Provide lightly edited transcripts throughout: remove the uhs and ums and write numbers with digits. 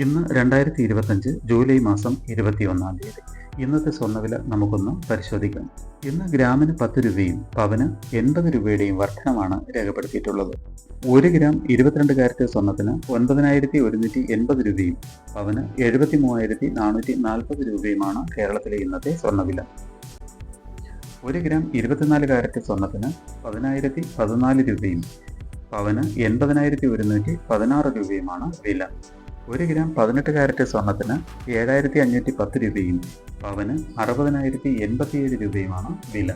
ഇന്ന് 2025 ജൂലൈ മാസം 21-ാം തീയതി. ഇന്നത്തെ സ്വർണ്ണവില നമുക്കൊന്ന് പരിശോധിക്കാം. ഇന്ന് ഗ്രാമിന് 10 രൂപയും പവന് 80 രൂപയുടെയും വർധനമാണ് രേഖപ്പെടുത്തിയിട്ടുള്ളത്. 1 ഗ്രാം 22 കാരറ്റ് സ്വർണ്ണത്തിന് 9,180 രൂപയും പവന് 73,440 രൂപയുമാണ് കേരളത്തിലെ ഇന്നത്തെ സ്വർണ്ണവില. 1 ഗ്രാം 24 കാരറ്റ് സ്വർണ്ണത്തിന് 10,014 രൂപയും പവന് 80,116 രൂപയുമാണ് വില. 1 ഗ്രാം 18 കാരറ്റ് സ്വർണ്ണത്തിന് 7,510 രൂപയും പവന് 60,087 രൂപയുമാണ് വില.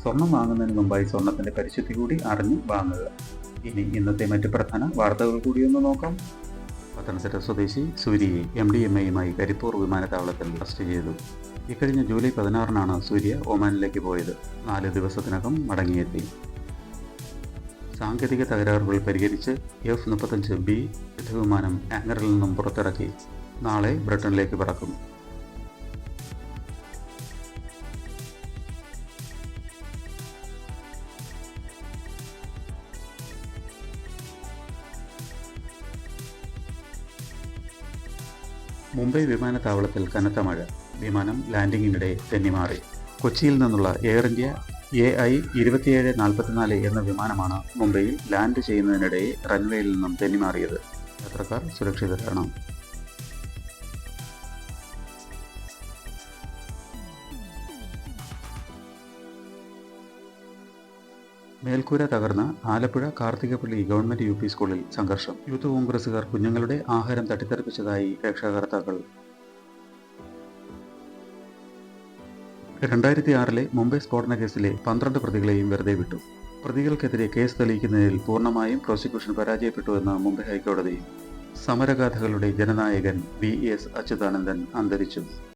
സ്വർണം വാങ്ങുന്നതിന് മുമ്പായി സ്വർണത്തിന്റെ പരിശുദ്ധി കൂടി അറിഞ്ഞ് വാങ്ങുക. ഇനി ഇന്നത്തെ മറ്റ് പ്രധാന വാർത്തകൾ കൂടി ഒന്ന് നോക്കാം. പത്തനംതിട്ട സ്വദേശി സൂര്യയെ MDMA-യുമായി കരിപ്പൂർ വിമാനത്താവളത്തിൽ അറസ്റ്റ് ചെയ്തു. ഇക്കഴിഞ്ഞ ജൂലൈ 16-നാണ് സൂര്യ ഒമാനിലേക്ക് പോയത്. 4 ദിവസത്തിനകം മടങ്ങിയെത്തി. സാങ്കേതിക തകരാറുകൾ പരിഹരിച്ച് F-35B യുദ്ധവിമാനം ആങ്കറിൽ നിന്നും പുറത്തിറക്കി. നാളെ ബ്രിട്ടനിലേക്ക് പറക്കും. മുംബൈ വിമാനത്താവളത്തിൽ കനത്ത മഴ. വിമാനം ലാൻഡിങ്ങിനിടെ തെന്നിമാറി. കൊച്ചിയിൽ നിന്നുള്ള എയർ ഇന്ത്യ AI 2744 എന്ന വിമാനമാണ് മുംബൈയിൽ ലാൻഡ് ചെയ്യുന്നതിനിടെ റൺവേയിൽ നിന്നും തെന്നിമാറിയത്. യാത്രക്കാർ സുരക്ഷിതരാണ്. മേൽക്കൂര തകർന്ന ആലപ്പുഴ കാർത്തികപ്പള്ളി ഗവൺമെന്റ് UP സ്കൂളിൽ സംഘർഷം. യൂത്ത് കോൺഗ്രസുകാർ കുഞ്ഞുങ്ങളുടെ ആഹാരം തട്ടിത്തെറിപ്പിച്ചതായി രക്ഷാകർത്താക്കൾ. 2006-ലെ മുംബൈ സ്ഫോടന കേസിലെ 12 പ്രതികളെയും വെറുതെ വിട്ടു. പ്രതികൾക്കെതിരെ കേസ് തെളിയിക്കുന്നതിൽ പൂർണ്ണമായും പ്രോസിക്യൂഷൻ പരാജയപ്പെട്ടുവെന്ന് മുംബൈ ഹൈക്കോടതി. സമരഗാഥകളുടെ ജനനായകൻ VS അച്യുതാനന്ദൻ അന്തരിച്ചു.